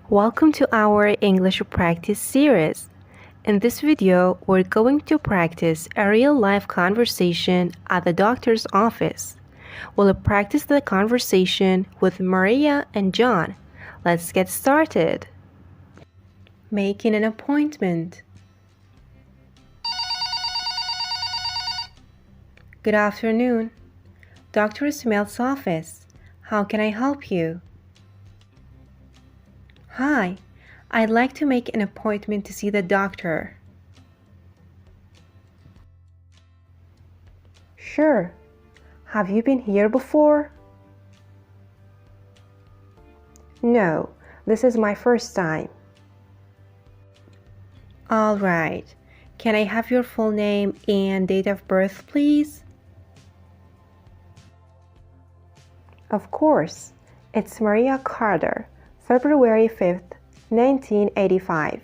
Welcome to our English practice series. In this video, we're going to practice a real-life conversation at the doctor's office. We'll practice the conversation with Maria and John. Let's get started. Making an appointment. Good afternoon. Dr. Smith's office. How can I help you? Hi, I'd like to make an appointment to see the doctor. Sure. Have you been here before? No, this is my first time. All right. Can I have your full name and date of birth, please? Of course. It's Maria Carter. February 5th, 1985.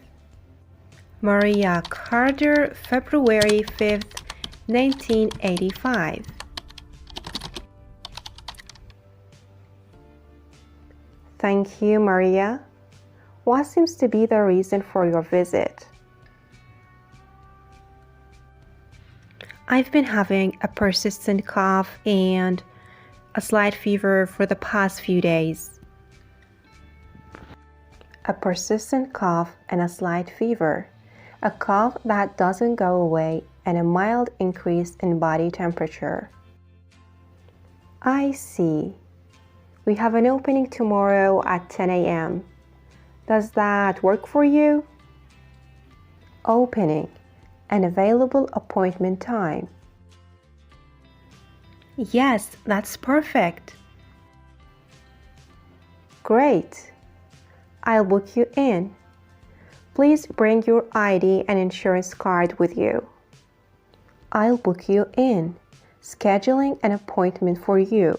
Maria Carter, February 5th, 1985. Thank you, Maria. What seems to be the reason for your visit? I've been having a persistent cough and a slight fever for the past few days. A persistent cough and a slight fever, a cough that doesn't go away, and a mild increase in body temperature. I see. We have an opening tomorrow at 10 a.m. Does that work for you? Opening, an available appointment time. Yes, that's perfect. Great. I'll book you in. Please bring your ID and insurance card with you. I'll book you in, scheduling an appointment for you.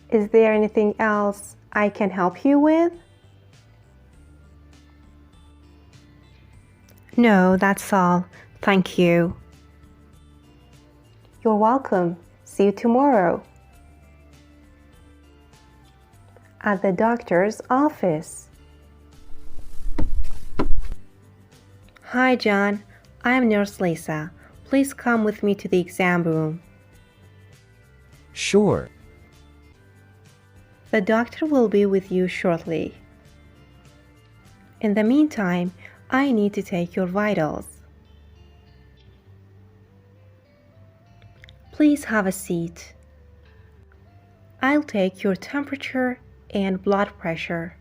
Is there anything else I can help you with? No, that's all. Thank you. You're welcome. See you tomorrow. At the doctor's office. Hi, John. I'm Nurse Lisa. Please come with me to the exam room. Sure. The doctor will be with you shortly. In the meantime, I need to take your vitals. Please have a seat. I'll take your temperature and blood pressure.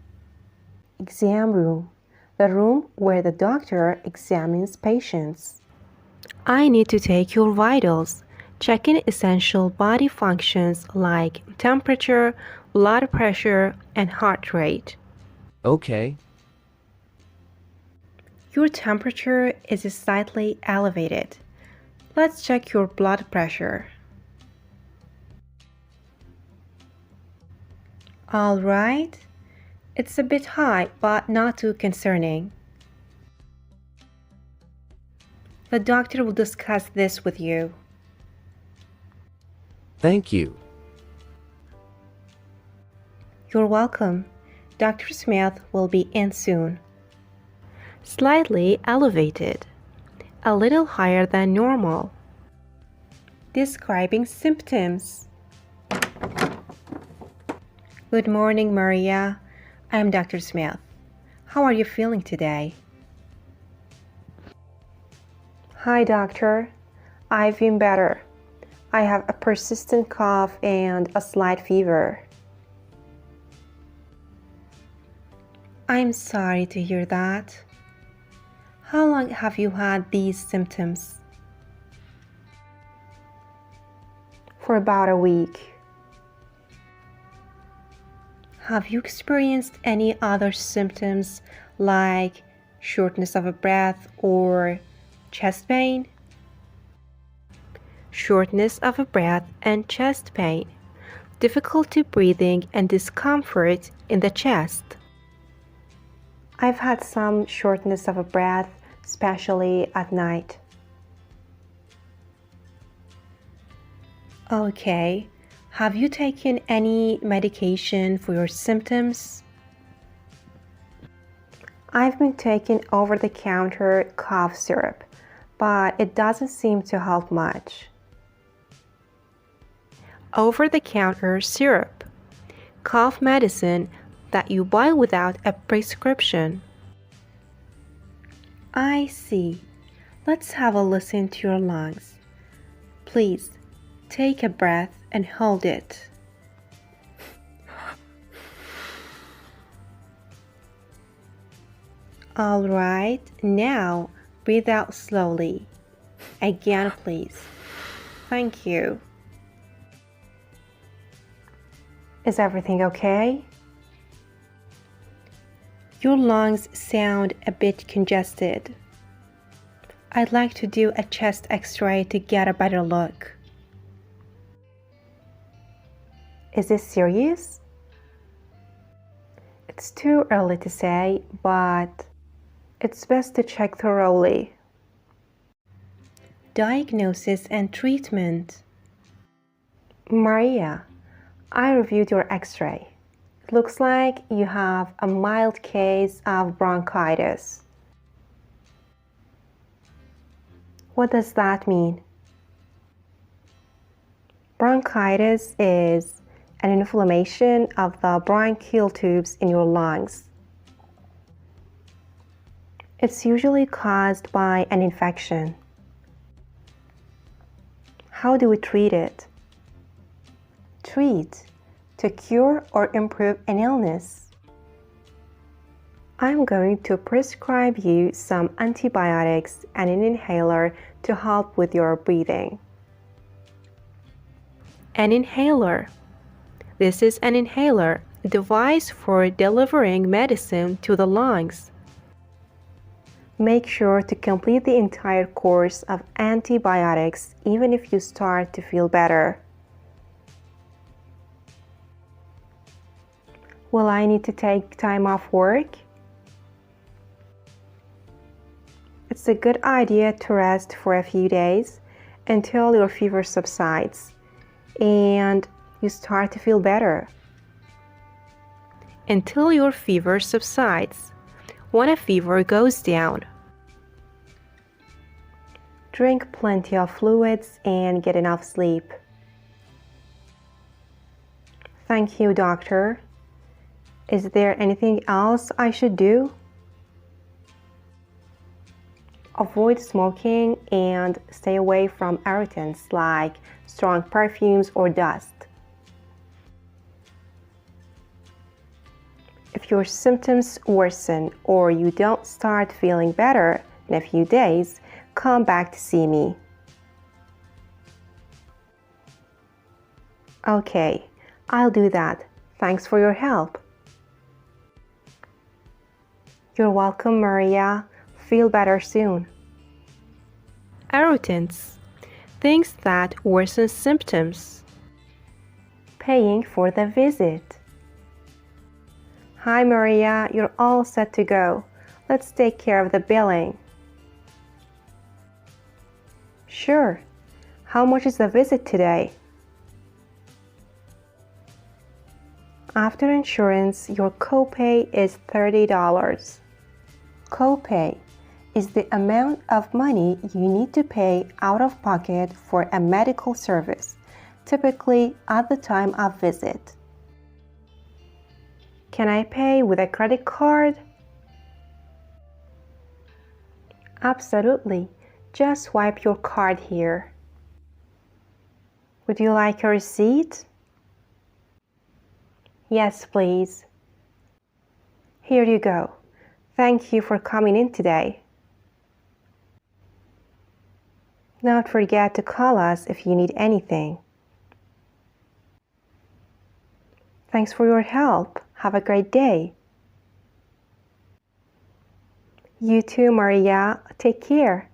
Exam room, the room where the doctor examines patients. I need to take your vitals, checking essential body functions like temperature, blood pressure, and heart rate. Okay. Your temperature is slightly elevated. Let's check your blood pressure. All right. It's a bit high, but not too concerning. The doctor will discuss this with you. Thank you. You're welcome. Dr. Smith will be in soon. Slightly elevated. A little higher than normal. Describing symptoms. Good morning, Maria. I'm Dr. Smith. How are you feeling today? Hi, doctor. I've been better. I have a persistent cough and a slight fever. I'm sorry to hear that. How long have you had these symptoms? For about a week. Have you experienced any other symptoms like shortness of breath or chest pain? Shortness of breath and chest pain, difficulty breathing and discomfort in the chest. I've had some shortness of breath, especially at night. Okay. Have you taken any medication for your symptoms? I've been taking over-the-counter cough syrup, but it doesn't seem to help much. Over-the-counter syrup. Cough medicine that you buy without a prescription. I see. Let's have a listen to your lungs. Please, take a breath and hold it. All right, now breathe out slowly. Again, please. Thank you. Is everything okay? Your lungs sound a bit congested. I'd like to do a chest X-ray to get a better look. Is this serious? It's too early to say, but it's best to check thoroughly. Diagnosis and treatment. Maria, I reviewed your X-ray. It looks like you have a mild case of bronchitis. What does that mean? Bronchitis is an inflammation of the bronchial tubes in your lungs. It's usually caused by an infection. How do we treat it? Treat, to cure or improve an illness. I'm going to prescribe you some antibiotics and an inhaler to help with your breathing. An inhaler. This is an inhaler, a device for delivering medicine to the lungs. Make sure to complete the entire course of antibiotics even if you start to feel better. Will I need to take time off work? It's a good idea to rest for a few days until your fever subsides and you start to feel better. Until your fever subsides. When a fever goes down, drink plenty of fluids and get enough sleep. Thank you, doctor. Is there anything else I should do? Avoid smoking and stay away from irritants like strong perfumes or dust. If your symptoms worsen or you don't start feeling better in a few days, come back to see me. Okay, I'll do that. Thanks for your help. You're welcome, Maria. Feel better soon. Irritants. Things that worsen symptoms. Paying for the visit. Hi, Maria. You're all set to go. Let's take care of the billing. Sure. How much is the visit today? After insurance, your copay is $30. Copay is the amount of money you need to pay out of pocket for a medical service, typically at the time of visit. Can I pay with a credit card? Absolutely. Just swipe your card here. Would you like a receipt? Yes, please. Here you go. Thank you for coming in today. Don't forget to call us if you need anything. Thanks for your help. Have a great day. You too, Maria. Take care.